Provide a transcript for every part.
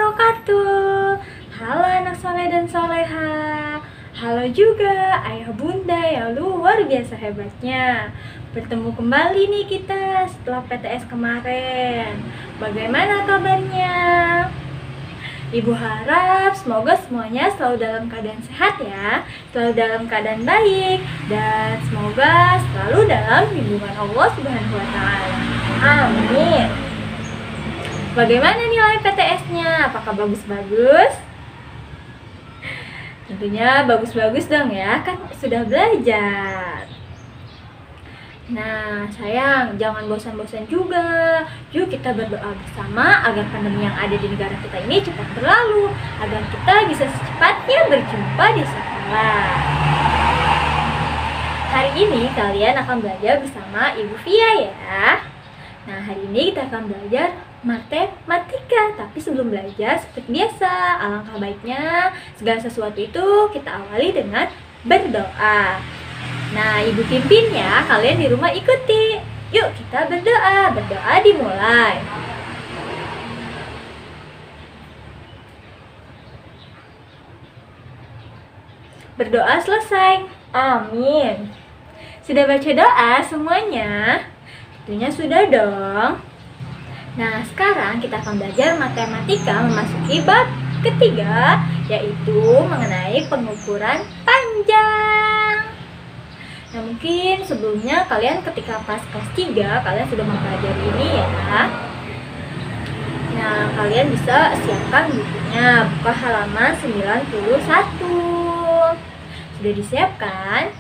wabarakatuh. Halo anak soleh dan soleha. Halo juga ayah bunda yang luar biasa hebatnya. Bertemu kembali nih kita setelah PTS kemarin. Bagaimana kabarnya? Ibu harap semoga semuanya selalu dalam keadaan sehat ya, selalu dalam keadaan baik, dan semoga selalu dalam lindungan Allah Subhanahu wa Ta'ala. Amin. Bagaimana nilai PTS-nya? Apakah bagus-bagus? Tentunya bagus-bagus dong ya, kan sudah belajar. Nah sayang, jangan bosan-bosan juga. Yuk kita berdoa bersama agar pandemi yang ada di negara kita ini cepat berlalu, agar kita bisa secepatnya berjumpa di sekolah. Hari ini kalian akan belajar bersama Ibu Via ya. Nah hari ini kita akan belajar matematika. Tapi sebelum belajar, seperti biasa, alangkah baiknya segala sesuatu itu kita awali dengan berdoa. Nah, Ibu pimpin ya, kalian di rumah ikuti. Yuk kita berdoa. Berdoa dimulai. Berdoa selesai. Amin. Sudah baca doa semuanya? Tentunya sudah dong. Nah, sekarang kita akan belajar matematika memasuki bab ketiga, yaitu mengenai pengukuran panjang. Nah mungkin sebelumnya kalian ketika pas kelas 3 kalian sudah mempelajari ini ya. Nah kalian bisa siapkan bukunya, buka halaman 91. Sudah disiapkan?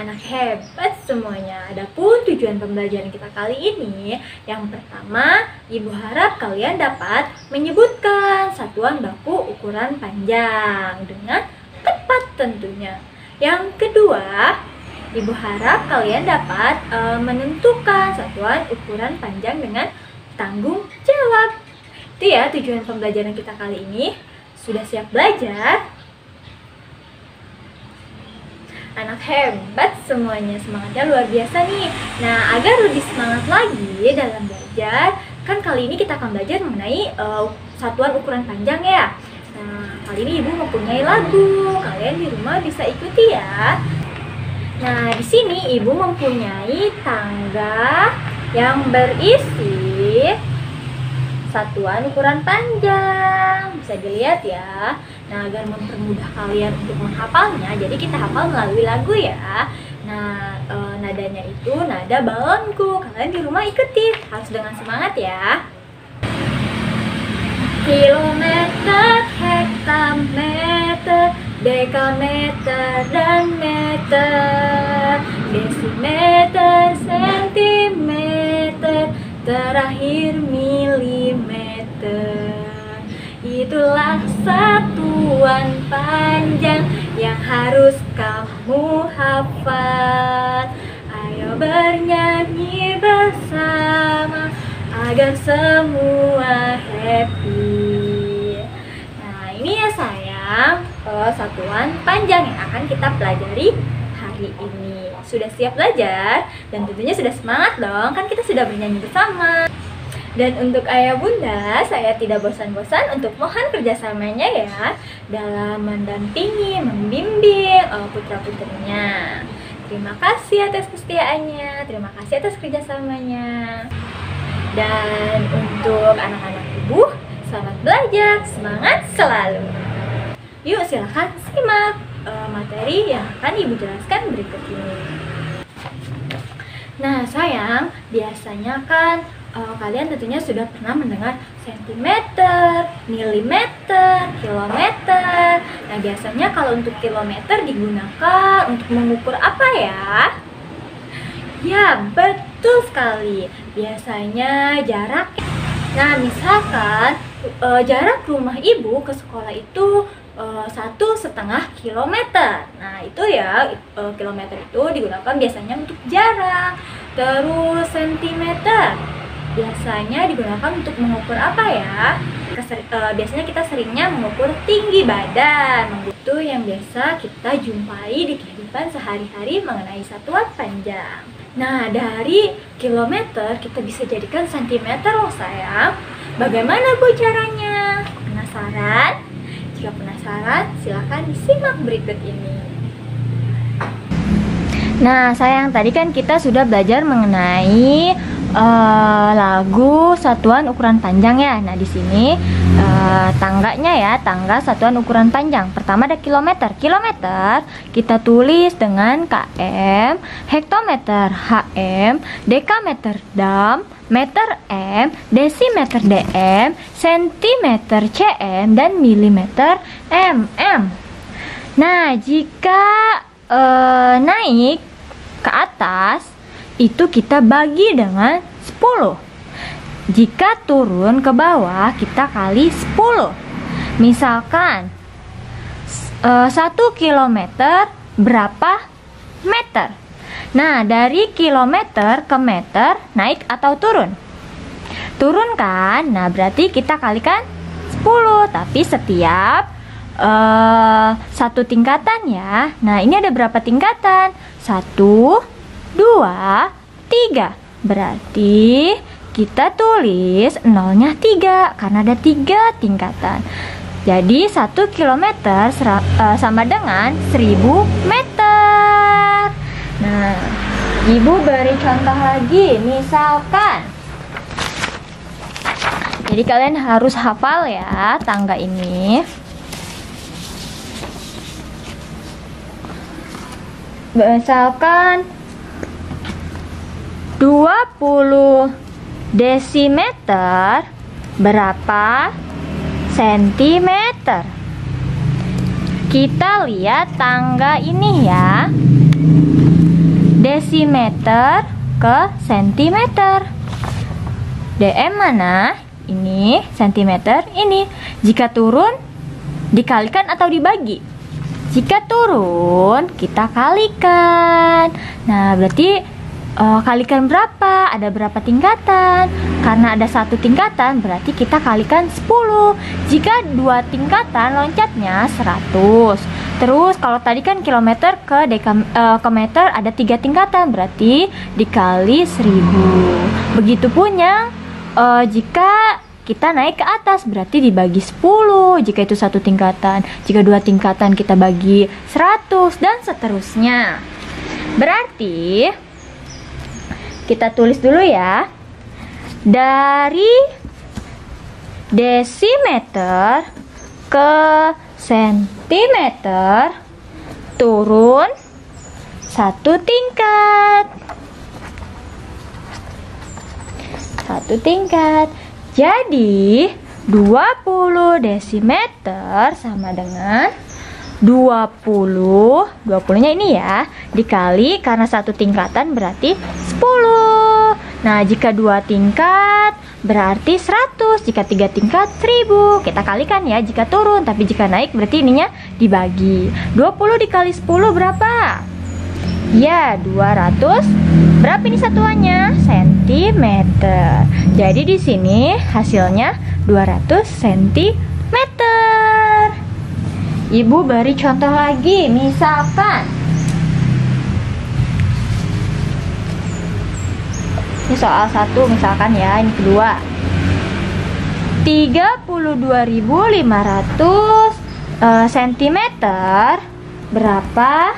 Anak hebat semuanya. Adapun tujuan pembelajaran kita kali ini, yang pertama, Ibu harap kalian dapat menyebutkan satuan baku ukuran panjang dengan tepat tentunya. Yang kedua, Ibu harap kalian dapat menentukan satuan ukuran panjang dengan tanggung jawab. Itu ya tujuan pembelajaran kita kali ini. Sudah siap belajar? Anak hebat semuanya, semangatnya luar biasa nih. Nah, agar lebih semangat lagi dalam belajar, kan kali ini kita akan belajar mengenai satuan ukuran panjang ya. Nah, kali ini Ibu mempunyai lagu. Kalian di rumah bisa ikuti ya. Nah, di sini Ibu mempunyai tangga yang berisi satuan ukuran panjang. Bisa dilihat ya. Nah, agar mempermudah kalian untuk menghafalnya, jadi kita hafal melalui lagu ya. Nah, nadanya itu nada balonku. Kalian di rumah ikuti, harus dengan semangat ya. Kilometer, hektameter, dekameter dan meter, desimeter, sentimeter, terakhir milimeter. Itulah satuan panjang yang harus kamu hafal. Ayo bernyanyi bersama agar semua happy. Nah ini ya sayang, satuan panjang yang akan kita pelajari hari ini. Sudah siap belajar? Dan tentunya sudah semangat dong, kan kita sudah bernyanyi bersama. Dan untuk ayah bunda, saya tidak bosan-bosan untuk mohon kerjasamanya ya, dalam mendampingi, membimbing putra-putrinya. Terima kasih atas kesetiaannya, terima kasih atas kerjasamanya. Dan untuk anak-anak Ibu, selamat belajar, semangat selalu. Yuk silahkan simak materi yang akan Ibu jelaskan berikut ini. Nah sayang, biasanya kan kalian tentunya sudah pernah mendengar sentimeter, milimeter, kilometer. Nah biasanya kalau untuk kilometer digunakan untuk mengukur apa ya? Ya betul sekali, biasanya jarak. Nah misalkan jarak rumah Ibu ke sekolah itu 1,5 kilometer. Nah itu ya, kilometer itu digunakan biasanya untuk jarak. Terus sentimeter biasanya digunakan untuk mengukur apa ya? Biasanya kita seringnya mengukur tinggi badan. Itu yang biasa kita jumpai di kehidupan sehari-hari mengenai satuan panjang. Nah, dari kilometer kita bisa jadikan sentimeter loh sayang. Bagaimana Bu caranya? Jika penasaran, silahkan disimak berikut ini. Nah, sayang, tadi kan kita sudah belajar mengenai lagu satuan ukuran panjang ya. Nah, di sini tangganya ya, tangga satuan ukuran panjang. Pertama ada kilometer. Kilometer kita tulis dengan km, hektometer HM, dekameter dam, meter M, desimeter DM, sentimeter CM, dan milimeter MM. Nah, jika naik ke atas itu kita bagi dengan 10. Jika turun ke bawah kita kali 10. Misalkan 1 kilometer berapa meter? Nah, dari kilometer ke meter naik atau turun? Turun kan? Nah, berarti kita kalikan 10. Tapi setiap satu tingkatan ya. Nah, ini ada berapa tingkatan? 1, 2, 3. Berarti kita tulis nolnya 3 karena ada 3 tingkatan. Jadi 1 kilometer sama dengan 1000 meter. Nah, Ibu beri contoh lagi. Misalkan, jadi kalian harus hafal ya tangga ini. Misalkan 20 desimeter berapa sentimeter? Kita lihat tangga ini ya. Desimeter ke sentimeter. DM mana? Ini sentimeter, ini. Jika turun dikalikan atau dibagi? Jika turun, kita kalikan. Nah, berarti kalikan berapa? Ada berapa tingkatan? Karena ada 1 tingkatan, berarti kita kalikan 10. Jika 2 tingkatan, loncatnya 100. Terus, kalau tadi kan kilometer ke meter ada 3 tingkatan, berarti dikali 10. Begitupun yang jika kita naik ke atas berarti dibagi 10 jika itu 1 tingkatan. Jika 2 tingkatan kita bagi 100 dan seterusnya. Berarti kita tulis dulu ya. Dari desimeter ke sentimeter turun 1 tingkat. 1 tingkat. Jadi 20 desimeter sama dengan 20-nya ini ya, dikali karena 1 tingkatan berarti 10. Nah, jika 2 tingkat berarti 100, jika 3 tingkat 1000. Kita kalikan ya jika turun, tapi jika naik berarti ininya dibagi. 20 dikali 10 berapa? Ya, 200. Berapa ini satuannya? Sentimeter. Jadi di sini hasilnya 200 sentimeter. Ibu beri contoh lagi. Misalkan ini soal 1 misalkan ya, ini kedua. 32.500 cm berapa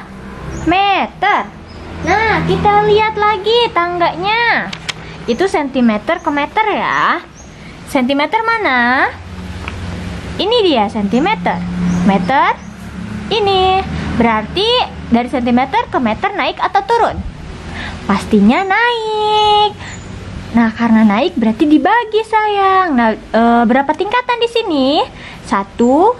meter? Nah, kita lihat lagi tangganya. Itu sentimeter ke meter ya. Sentimeter mana? Ini dia sentimeter. Meter ini. Berarti dari sentimeter ke meter naik atau turun? Pastinya naik. Nah, karena naik berarti dibagi sayang. Nah, berapa tingkatan di sini? 1,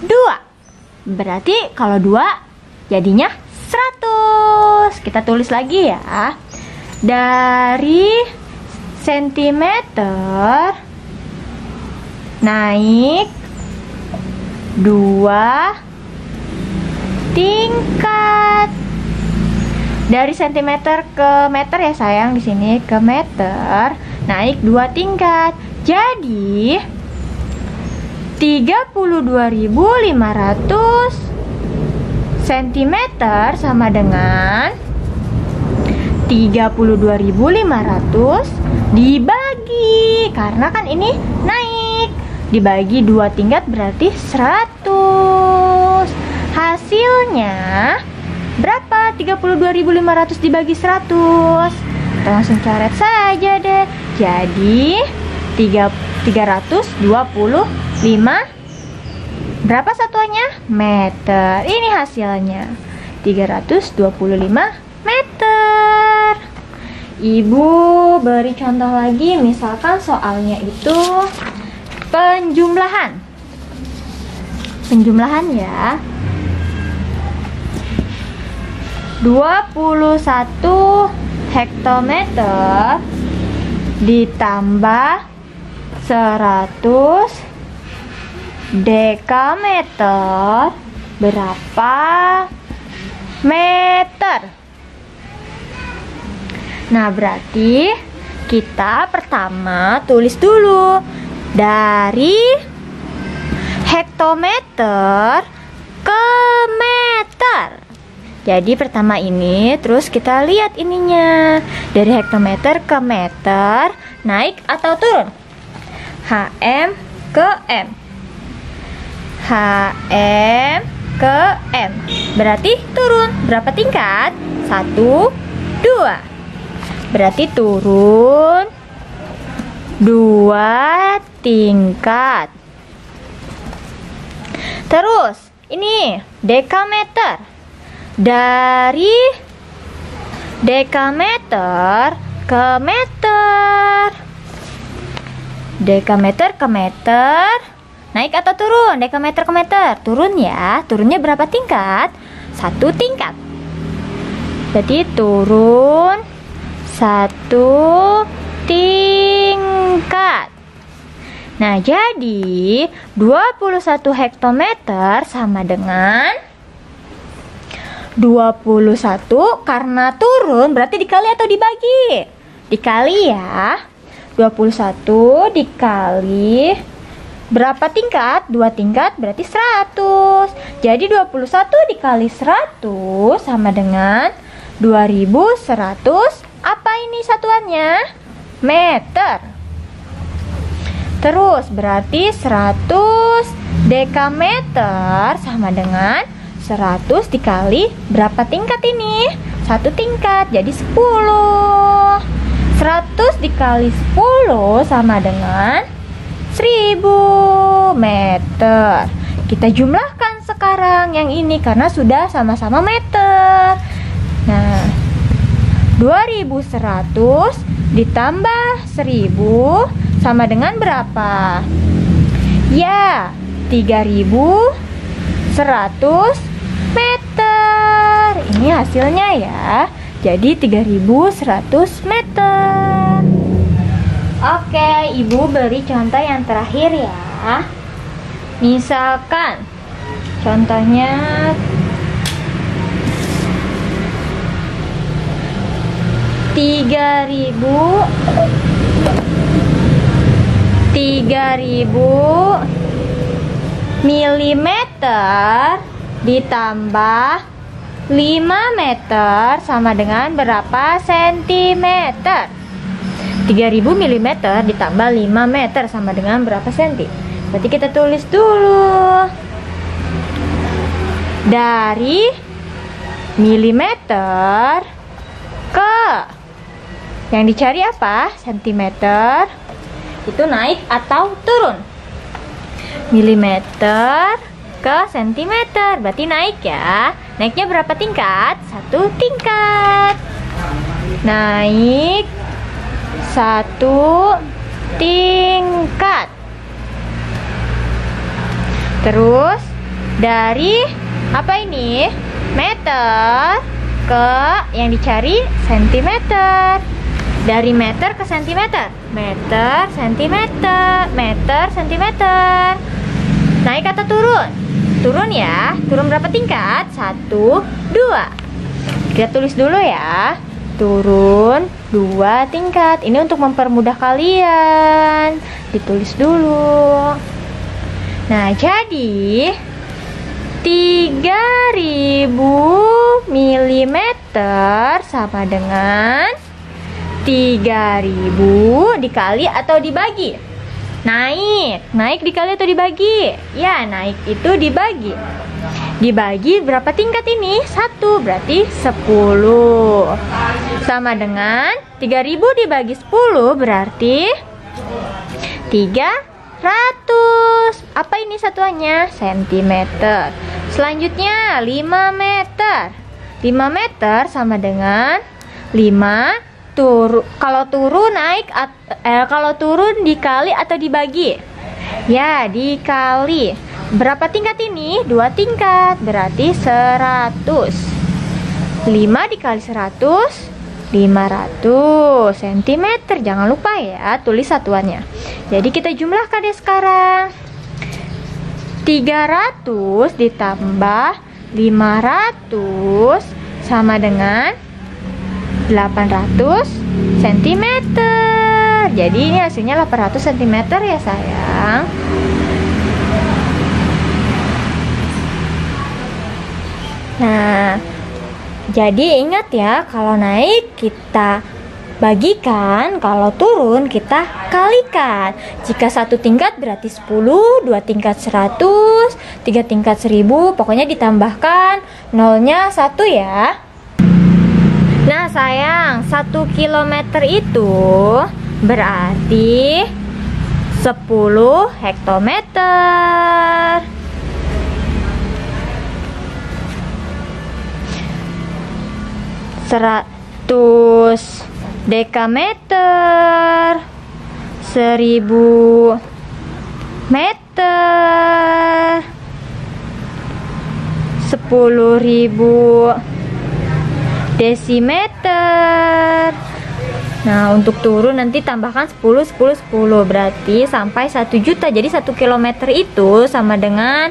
2. Berarti kalau 2 jadinya 100. Kita tulis lagi ya. Dari sentimeter naik 2 tingkat. Dari sentimeter ke meter ya sayang, di sini ke meter naik 2 tingkat. Jadi 32.500 cm sama dengan 32.500 dibagi, karena kan ini naik dibagi 2 tingkat berarti 100. Hasilnya berapa? 32.500 dibagi 100. Kita langsung coret saja deh. Jadi 325 berapa satuannya? Meter. Ini hasilnya 325 meter. Ibu beri contoh lagi, misalkan soalnya itu penjumlahan. Penjumlahan ya. 21 hektometer ditambah 100 dekameter berapa meter? Nah, berarti kita pertama tulis dulu dari hektometer ke meter. Jadi pertama ini, terus kita lihat ininya dari hektometer ke meter, naik atau turun? HM ke M. HM ke M berarti turun berapa tingkat? 1, 2. Berarti turun 2 tingkat. Terus ini dekameter. Dari dekameter ke meter. Dekameter ke meter. Naik atau turun? Dekameter ke meter. Turun ya. Turunnya berapa tingkat? 1 tingkat. Jadi turun 1 tingkat. Nah, jadi 21 hektometer sama dengan 21 karena turun berarti dikali atau dibagi? Dikali ya. 21 dikali berapa tingkat? 2 tingkat berarti 100. Jadi 21 dikali 100 sama dengan 2100. Apa ini satuannya? Meter. Terus berarti 100 dekameter sama dengan 100 dikali berapa tingkat ini? 1 tingkat, jadi 10. 100 dikali 10 sama dengan 1000 meter. Kita jumlahkan sekarang yang ini karena sudah sama-sama meter. Nah, 2100 ditambah 1000 sama dengan berapa? Ya, 3100 meter. Ini hasilnya ya. Jadi 3100 meter. Oke, Ibu beri contoh yang terakhir ya. Misalkan contohnya 3000 milimeter ditambah 5 meter sama dengan berapa sentimeter? 3000 milimeter ditambah 5 meter sama dengan berapa senti? Berarti kita tulis dulu. Dari milimeter ke yang dicari apa? Sentimeter. Itu naik atau turun? Milimeter ke sentimeter berarti naik ya. Naiknya berapa tingkat? 1 tingkat. Naik 1 tingkat. Terus dari apa ini? Meter ke yang dicari sentimeter. Dari meter ke sentimeter. Meter, sentimeter, meter, sentimeter. Naik atau turun? Turun ya. Turun berapa tingkat? 1, 2. Kita tulis dulu ya. Turun 2 tingkat. Ini untuk mempermudah kalian. Ditulis dulu. Nah, jadi 3000 milimeter sama dengan 3000 dikali atau dibagi? Naik dikali atau dibagi? Ya, naik itu dibagi. Dibagi berapa tingkat ini? 1, berarti 10. Sama dengan 3000 dibagi 10 berarti 300. Apa ini satuannya? Sentimeter. Selanjutnya 5 meter. 5 meter sama dengan 5 kalau turun kalau turun dikali atau dibagi? Ya, dikali. Berapa tingkat ini? 2 tingkat, berarti 100. 5 dikali 100, 500 cm. Jangan lupa ya, tulis satuannya. Jadi kita jumlahkan deh sekarang. 300 ditambah 500 sama dengan 800 cm. Jadi ini hasilnya 800 cm ya sayang. Nah, jadi ingat ya, kalau naik kita bagikan, kalau turun kita kalikan. Jika 1 tingkat berarti 10, 2 tingkat 100, 3 tingkat 1000, pokoknya ditambahkan nolnya 1 ya. Nah sayang, 1 kilometer itu berarti 10 hektometer. Seratus dekameter, 1000 meter, 10.000 desimeter. Nah, untuk turun nanti tambahkan 10, 10, 10, berarti sampai 1 juta. Jadi 1 kilometer itu sama dengan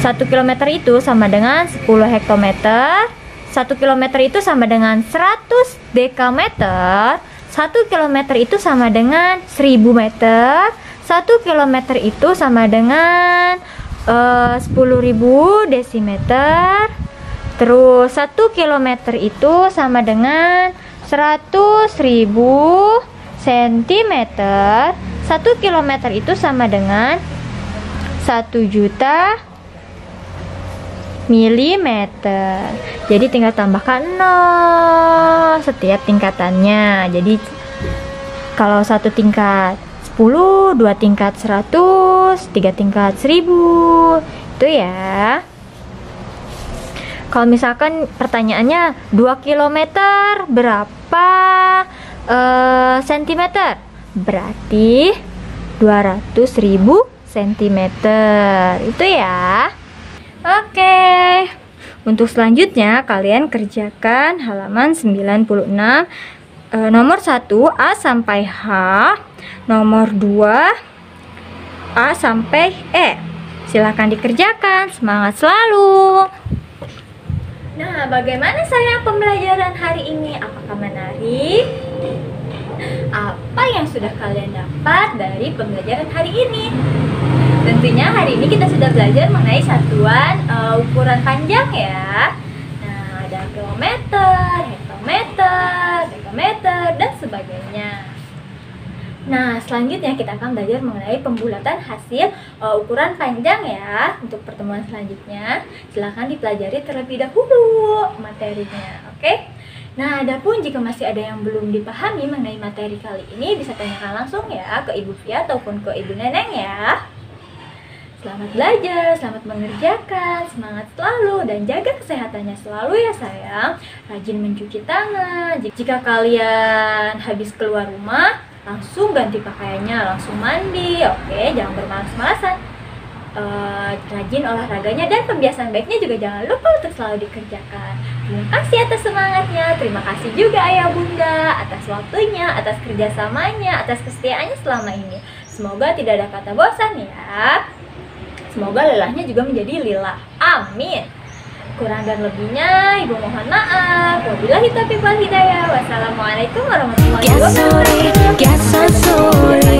1 kilometer itu sama dengan 10 hektometer. 1 kilometer itu sama dengan 100 dekameter. 1 kilometer itu sama dengan 1000 meter. 1 kilometer itu sama dengan 10.000 desimeter. Terus 1 kilometer itu sama dengan 100.000 sentimeter. 1 kilometer itu sama dengan 1 juta milimeter. Jadi tinggal tambahkan 0 setiap tingkatannya. Jadi kalau 1 tingkat 10, 2 tingkat 100, 3 tingkat 10, itu ya. Kalau misalkan pertanyaannya 2 km berapa sentimeter? Berarti 200.000 sentimeter. Itu ya. Oke. Untuk selanjutnya kalian kerjakan halaman 96. Nomor 1 A sampai H, nomor 2 A sampai E. Silahkan dikerjakan. Semangat selalu. Nah, bagaimana sayang pembelajaran hari ini? Apakah menarik? Apa yang sudah kalian dapat dari pembelajaran hari ini? Tentunya hari ini kita sudah belajar mengenai satuan ukuran panjang ya. Nah, ada kilometer, hektometer, dekameter, dan sebagainya. Nah, selanjutnya kita akan belajar mengenai pembulatan hasil ukuran panjang ya. Untuk pertemuan selanjutnya, silahkan dipelajari terlebih dahulu materinya, oke? Nah, adapun jika masih ada yang belum dipahami mengenai materi kali ini, bisa tanyakan langsung ya ke Ibu Fia ataupun ke Ibu Neneng ya. Selamat belajar, selamat mengerjakan, semangat selalu, dan jaga kesehatannya selalu ya sayang. Rajin mencuci tangan. Jika kalian habis keluar rumah, langsung ganti pakaiannya, langsung mandi, oke? Jangan bermalas-malasan. Rajin olahraganya dan pembiasaan baiknya juga jangan lupa untuk selalu dikerjakan. Terima kasih atas semangatnya, terima kasih juga ayah bunda atas waktunya, atas kerjasamanya, atas kesetiaannya selama ini. Semoga tidak ada kata bosan ya. Semoga lelahnya juga menjadi lilah. Amin. Kurang dan lebihnya ibu mohon maaf. Wabillahi taufiq wal hidayah. Wassalamualaikum warahmatullahi wabarakatuh.